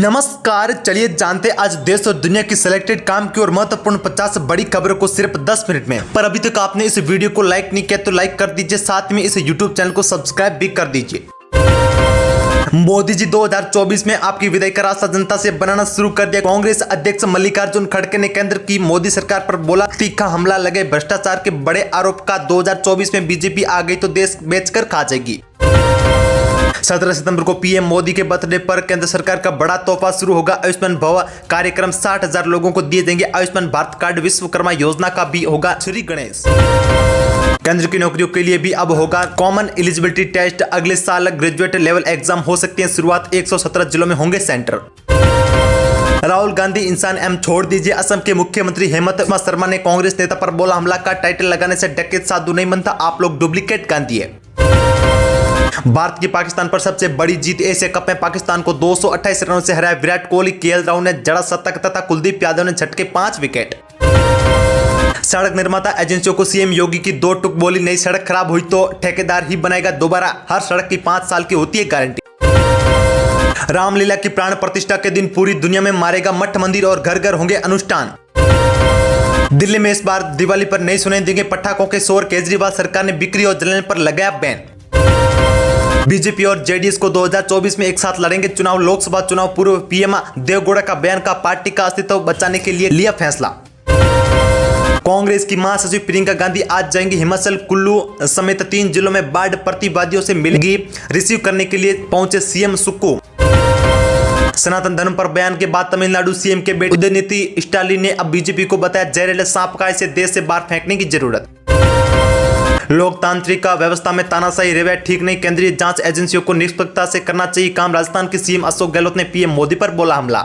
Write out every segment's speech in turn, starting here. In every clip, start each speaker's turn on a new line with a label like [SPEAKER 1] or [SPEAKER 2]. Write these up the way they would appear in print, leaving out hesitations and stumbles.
[SPEAKER 1] नमस्कार, चलिए जानते हैं आज देश और दुनिया की सिलेक्टेड काम की और महत्वपूर्ण 50 बड़ी खबरों को सिर्फ 10 मिनट में। पर अभी तक आपने इस वीडियो को लाइक नहीं किया तो लाइक कर दीजिए, साथ में इस यूट्यूब चैनल को सब्सक्राइब भी कर दीजिए। मोदी जी 2024 में आपकी विदाई का रास्ता जनता से बनाना शुरू कर दिया। कांग्रेस अध्यक्ष मल्लिकार्जुन खड़गे ने केंद्र की मोदी सरकार पर बोला तीखा हमला, लगे भ्रष्टाचार के बड़े आरोप का 2024 में बीजेपी आ गई तो देश बेचकर खा जाएगी। 17 सितंबर को पीएम मोदी के बर्थडे पर केंद्र सरकार का बड़ा तोहफा शुरू होगा। आयुष्मान भव कार्यक्रम 60,000 लोगों को दिए जाएंगे। आयुष्मान भारत कार्ड, विश्वकर्मा योजना का भी होगा श्री गणेश। केंद्र की नौकरियों के लिए भी अब होगा कॉमन एलिजिबिलिटी टेस्ट। अगले साल ग्रेजुएट लेवल एग्जाम हो सकती है शुरुआत। 117 जिलों में होंगे सेंटर। राहुल गांधी इंसान एम छोड़ दीजिए। असम के मुख्यमंत्री हेमंत शर्मा ने कांग्रेस नेता पर बोला हमला का टाइटल लगाने से डकैत साधु नहीं बनता, आप लोग डुप्लीकेट गांधी है। भारत की पाकिस्तान पर सबसे बड़ी जीत। एशिया कप में पाकिस्तान को 228 रनों से हराया विराट कोहली, केएल राहुल ने जड़ा शतक तथा कुलदीप यादव ने झटके 5 विकेट। सड़क निर्माता एजेंसियों को सीएम योगी की 2 टूक बोली, नई सड़क खराब हुई तो ठेकेदार ही बनाएगा दोबारा, हर सड़क की 5 साल की होती है गारंटी। रामलीला की प्राण प्रतिष्ठा के दिन पूरी दुनिया में मारेगा मठ मंदिर और घर घर होंगे अनुष्ठान। दिल्ली में इस बार दिवाली पर नहीं सुनाई देंगे पटाखों के शोर। केजरीवाल सरकार ने बिक्री और जलाने पर लगाया बैन। बीजेपी और जेडीएस को 2024 में एक साथ लड़ेंगे चुनाव। लोकसभा चुनाव पूर्व पीएम देवगौड़ा का बयान का पार्टी का अस्तित्व बचाने के लिए लिया फैसला। कांग्रेस की महासचिव प्रियंका गांधी आज जाएंगी हिमाचल। कुल्लू समेत 3 जिलों में बाढ़ प्रतिवादियों से मिलेगी। रिसीव करने के लिए पहुंचे सीएम सुक्कू। सनातन धर्म पर बयान के बाद तमिलनाडु सीएम के बेटे उदयनिधि स्टालिन ने अब बीजेपी को बताया जहरीले सांप का इसे देश से बाहर फेंकने की जरूरत। लोकतांत्रिक व्यवस्था में तानाशाही रवैया ठीक नहीं, केंद्रीय जांच एजेंसियों को निष्पक्षता से करना चाहिए काम। राजस्थान के सीएम अशोक गहलोत ने पीएम मोदी पर बोला हमला।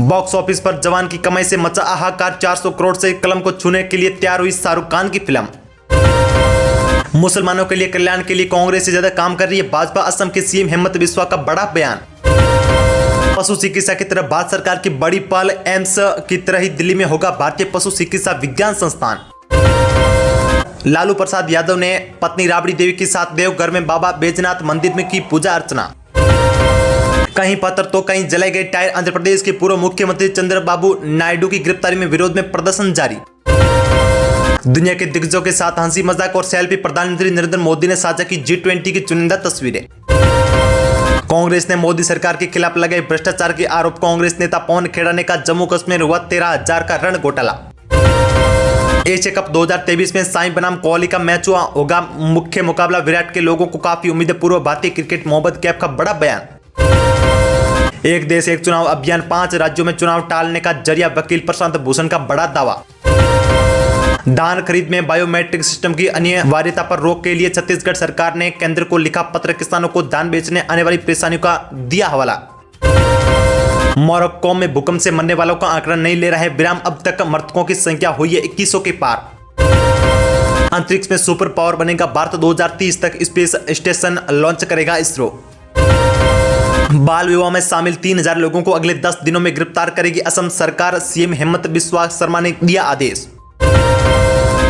[SPEAKER 1] बॉक्स ऑफिस पर जवान की कमाई से मचा हाहाकार। 400 करोड़ से कलम को छूने के लिए तैयार हुई शाहरुख खान की फिल्म। मुसलमानों के लिए कल्याण के लिए कांग्रेस से ज्यादा काम कर रही है भाजपा। असम के सीएम हेमंत बिस्वा का बड़ा बयान। पशु चिकित्सा की तरफ भारत सरकार की बड़ी पहल। एम्स की तरह ही दिल्ली में होगा भारतीय पशु चिकित्सा विज्ञान संस्थान। लालू प्रसाद यादव ने पत्नी राबड़ी देवी के साथ देवघर में बाबा बैजनाथ मंदिर में की पूजा अर्चना। कहीं पत्थर तो कहीं जलाए गए टायर। आंध्र प्रदेश के पूर्व मुख्यमंत्री चंद्रबाबू नायडू की गिरफ्तारी में विरोध में प्रदर्शन जारी। दुनिया के दिग्गजों के साथ हंसी मजाक और सेल्फी। प्रधानमंत्री नरेंद्र मोदी ने साझा की G20 की चुनिंदा तस्वीरें। कांग्रेस ने मोदी सरकार के खिलाफ लगाए भ्रष्टाचार के आरोप। कांग्रेस नेता पवन खेड़ा ने कहा जम्मू कश्मीर हुआ 13,000 का ऋण घोटाला। एशिया कप 2023 में साई बनाम कोहली का मैच हुआ, होगा मुख्य मुकाबला। विराट के लोगों को काफी उम्मीद है। पूर्व भारतीय क्रिकेट मोहम्मद कैफ का बड़ा बयान। एक देश एक चुनाव अभियान, 5 राज्यों में चुनाव टालने का जरिया। वकील प्रशांत भूषण का बड़ा दावा। धान खरीद में बायोमेट्रिक सिस्टम की अनिवार्यता पर रोक के लिए छत्तीसगढ़ सरकार ने केंद्र को लिखा पत्र। किसानों को धान बेचने आने वाली परेशानियों का दिया हवाला। मोरक्को में भूकंप से मरने वालों का आंकड़ा नहीं ले रहा है विराम। अब तक मृतकों की संख्या हुई है 2100 के पार। अंतरिक्ष में सुपर पावर बनेगा भारत। 2030 तक स्पेस स्टेशन लॉन्च करेगा इसरो। बाल विवाह में शामिल 3,000 लोगों को अगले 10 दिनों में गिरफ्तार करेगी असम सरकार। सीएम हेमंत बिस्वा शर्मा ने दिया आदेश।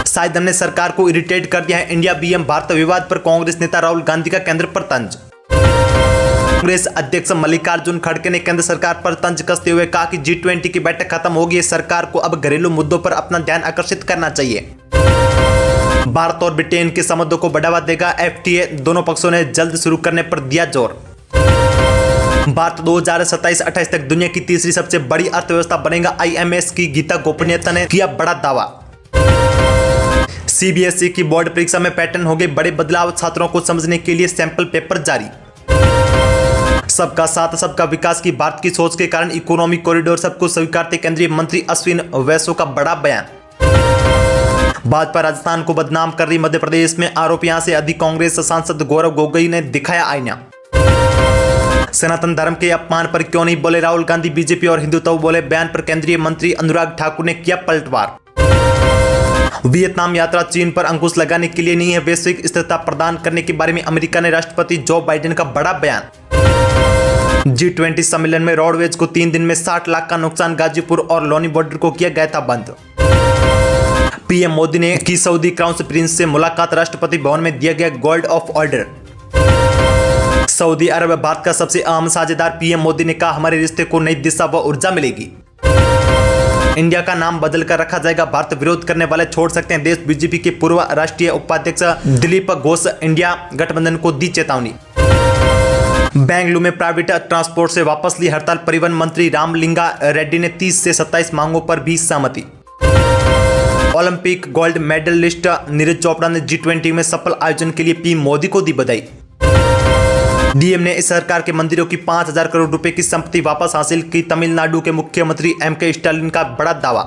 [SPEAKER 1] शायद हमने सरकार को इरिटेट कर दिया है। इंडिया बीएम भारत विवाद पर कांग्रेस नेता राहुल गांधी का केंद्र पर तंज। कांग्रेस अध्यक्ष मल्लिकार्जुन खड़गे ने केंद्र सरकार पर तंज कसते हुए कहा कि G20 की बैठक खत्म होगी, सरकार को अब घरेलू मुद्दों पर अपना ध्यान आकर्षित करना चाहिए। भारत और ब्रिटेन के संबंधों को बढ़ावा देगा FTA, दोनों पक्षों ने जल्द शुरू करने पर दिया जोर। भारत 2027-28 तक दुनिया की तीसरी सबसे बड़ी अर्थव्यवस्था बनेगा। IMF की गीता गोपनीयता ने किया बड़ा दावा। CBSE की बोर्ड परीक्षा में पैटर्न हो गए बड़े बदलाव। छात्रों को समझने के लिए सैंपल पेपर जारी। सबका साथ सबका विकास की भारत की सोच के कारण इकोनॉमिक कॉरिडोर सबको स्वीकारते। केंद्रीय मंत्री अश्विन वैष्णव का बड़ा बयान। भाजपा राजस्थान को बदनाम कर रही, मध्य प्रदेश में आरोप। यहां से अधिक कांग्रेस सांसद गौरव गोगोई ने दिखाया आईना। सनातन धर्म के अपमान पर क्यों नहीं बोले राहुल गांधी। बीजेपी और हिंदुत्व बोले बयान पर केंद्रीय मंत्री अनुराग ठाकुर ने किया पलटवार। वियतनाम यात्रा चीन पर अंकुश लगाने के लिए नहीं है, वैश्विक स्थिरता प्रदान करने के बारे में अमेरिका ने राष्ट्रपति जो बाइडेन का बड़ा बयान। G20 सम्मेलन में रोडवेज को 3 दिन में 60 लाख का नुकसान। गाजीपुर और लोनी बॉर्डर को किया गया था बंद। पीएम मोदी ने की सऊदी क्राउन प्रिंस से मुलाकात। राष्ट्रपति भवन में दिया गया गोल्ड ऑफ ऑर्डर। सऊदी अरब भारत का सबसे अहम साझेदार, पीएम मोदी ने कहा हमारे रिश्ते को नई दिशा व ऊर्जा मिलेगी। इंडिया का नाम बदलकर रखा जाएगा, भारत विरोध करने वाले छोड़ सकते हैं देश, बीजेपी के पूर्व राष्ट्रीय उपाध्यक्ष दिलीप घोष इंडिया गठबंधन को दी चेतावनी। बेंगलुरु में प्राइवेट ट्रांसपोर्ट से वापस ली हड़ताल, परिवहन मंत्री रामलिंगा रेड्डी ने 30 से 27 मांगों पर भी सहमति। Olympic gold medalist Neeraj Chopra ने G20 में सफल आयोजन के लिए पीएम मोदी को दी बधाई। डीएम ने इस सरकार के मंदिरों की 5,000 करोड़ रुपए की संपत्ति वापस हासिल की, तमिलनाडु के मुख्यमंत्री एमके स्टालिन का बड़ा दावा।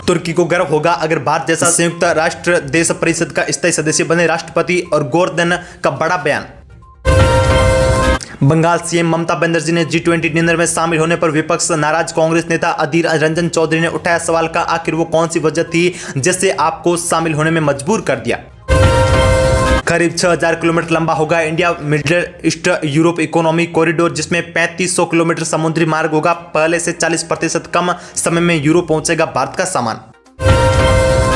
[SPEAKER 1] तुर्की को गर्व होगा अगर भारत जैसा संयुक्त राष्ट्र देश परिषद का स्थायी सदस्य बने, राष्ट्रपति और गोवर्धन का बड़ा बयान। बंगाल सीएम ममता बनर्जी ने G20 डिनर में शामिल होने पर विपक्ष नाराज, कांग्रेस नेता अधीर रंजन चौधरी ने उठाया सवाल का आखिर वो कौन सी वजह थी जिससे आपको शामिल होने में मजबूर कर दिया। करीब 6,000 किलोमीटर लंबा होगा India middle east Europe economic corridor, जिसमें 3500 किलोमीटर समुद्री मार्ग होगा। पहले से 40% कम समय में यूरोप पहुंचेगा भारत का सामान।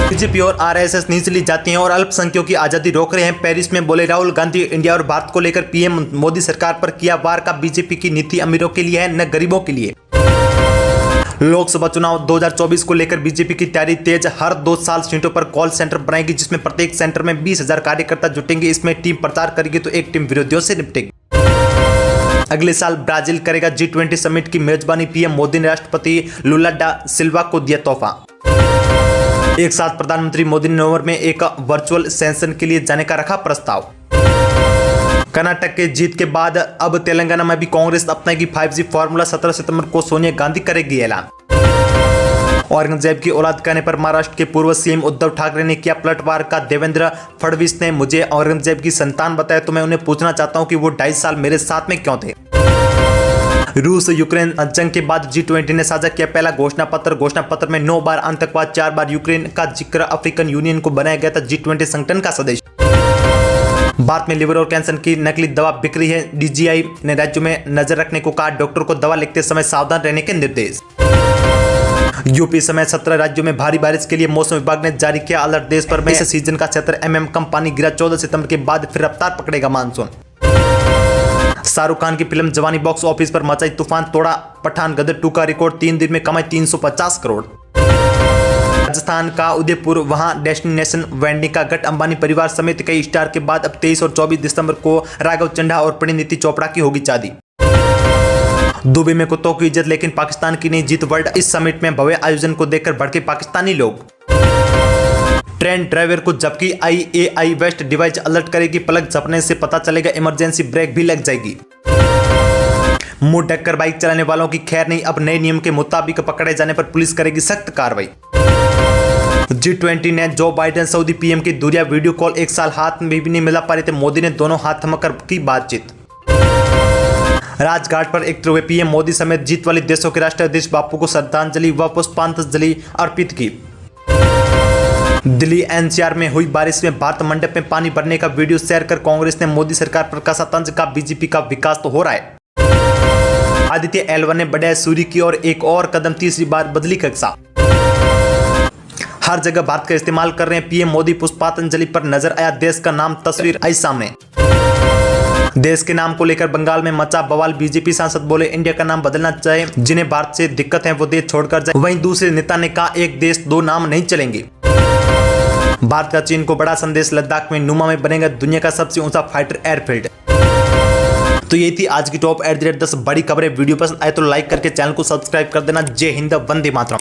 [SPEAKER 1] बीजेपी और आरएसएस निचली जातियों और अल्पसंख्यकों की आजादी रोक रहे हैं, पेरिस में बोले राहुल गांधी। इंडिया और भारत को लेकर पीएम मोदी सरकार पर किया वार का, बीजेपी की नीति अमीरों के लिए है न गरीबों के लिए। लोकसभा चुनाव 2024 को लेकर बीजेपी की तैयारी तेज, हर 2 साल सीटों पर कॉल सेंटर बनाएगी, जिसमें प्रत्येक सेंटर में 20,000 कार्यकर्ता जुटेंगे। इसमें टीम प्रचार करेगी तो एक टीम विरोधियों से निपटेगी। अगले साल ब्राजील करेगा G20 समिट की मेजबानी, पीएम मोदी ने राष्ट्रपति लुला डा सिल्वा को दिया तोहफा। एक साथ प्रधानमंत्री मोदी ने नवंबर में एक वर्चुअल सेशन के लिए जाने का रखा प्रस्ताव। कर्नाटक के जीत के बाद अब तेलंगाना में भी कांग्रेस अपनाएगी 5G फॉर्मूला, 17 सितंबर को सोनिया गांधी करेगी ऐलान। औरंगजेब की औलाद कहने पर महाराष्ट्र के पूर्व सीएम उद्धव ठाकरे ने किया पलटवार का, देवेंद्र फडणवीस ने मुझे औरंगजेब की संतान बताया तो मैं उन्हें पूछना चाहता हूं कि वो 2.5 साल मेरे साथ में क्यों थे। रूस यूक्रेन जंग के बाद G20 ने साझा किया पहला घोषणा पत्र में 9 बार आतंकवाद, 4 बार यूक्रेन का जिक्र, अफ्रीकन यूनियन को बनाया गया था G20 संगठन का सदस्य। भारत में लिवर और कैंसर की नकली दवा बिक रही है, डीजीआई ने राज्यों में नजर रखने को कहा, डॉक्टर को दवा लिखते समय सावधान रहने के निर्देश। यूपी समेत 17 राज्यों में भारी बारिश के लिए मौसम विभाग ने जारी किया अलर्ट, देश भर में इस सीजन का 76 mm कम पानी गिरा, 14 सितंबर के बाद फिर रफ्तार पकड़ेगा मानसून। शाहरुख खान की फिल्म जवानी बॉक्स ऑफिस पर मचाई तूफान, तोड़ा पठान गदर 2 का रिकॉर्ड, 3 दिन में कमाई 350 करोड़। राजस्थान का उदयपुर, वहां डेस्टिनेशन वेडिंग का गट, अंबानी परिवार समेत कई स्टार के बाद अब 23 और 24 दिसंबर को राघव चड्ढा और परिणीति चोपड़ा की होगी शादी। दुबई में कुत्तों की इज्जत लेकिन पाकिस्तान की नहीं जीत वर्ल्ड, इस समिट में भव्य आयोजन को देखकर भड़के पाकिस्तानी लोग। ट्रेन ड्राइवर को जबकि IAI वेस्ट डिवाइस अलर्ट करेगी, पलक झपकने से पता चलेगा, इमरजेंसी ब्रेक भी लग जाएगी। मुंह ढककर बाइक चलाने वालों की खैर नहीं, अब नए नियम के मुताबिक पकड़े जाने पर पुलिस करेगी सख्त कार्रवाई। G20 ने जो बाइडेन सऊदी पीएम की दूरिया वीडियो कॉल, 1 साल हाथ में भी नहीं मिला पा रहे थे, मोदी ने दोनों हाथ थमाकर की बातचीत। राजघाट पर एकत्र हुए पीएम मोदी समेत जीत वाले देशों के राष्ट्राध्यक्ष बापू को श्रद्धांजलि व पुष्पांजलि अर्पित की। दिल्ली NCR में हुई बारिश में भारत मंडप में पानी भरने का वीडियो शेयर कर कांग्रेस ने मोदी सरकार पर कसा तंज का, बीजेपी का विकास तो हो रहा है। आदित्य L1 ने बढ़ाया सूर्य की ओर एक और कदम, तीसरी बार बदली कक्षा। हर जगह भारत का इस्तेमाल कर रहे हैं पीएम मोदी, पुष्पांजलि पर नजर आया देश का नाम, तस्वीर आई सामने। देश के नाम को लेकर बंगाल में मचा बवाल, बीजेपी सांसद बोले इंडिया का नाम बदलना चाहे, जिन्हें भारत से दिक्कत है वो देश छोड़कर जाए। वहीं दूसरे नेता ने कहा एक देश 2 नाम नहीं चलेंगे। भारत का चीन को बड़ा संदेश, लद्दाख में नुमा में बनेगा दुनिया का सबसे ऊंचा फाइटर एयरफील्ड। तो ये थी आज की टॉप @ 10 बड़ी खबरें। वीडियो पसंद आए तो लाइक करके चैनल को सब्सक्राइब कर देना। जय हिंद, वंदे मातरम।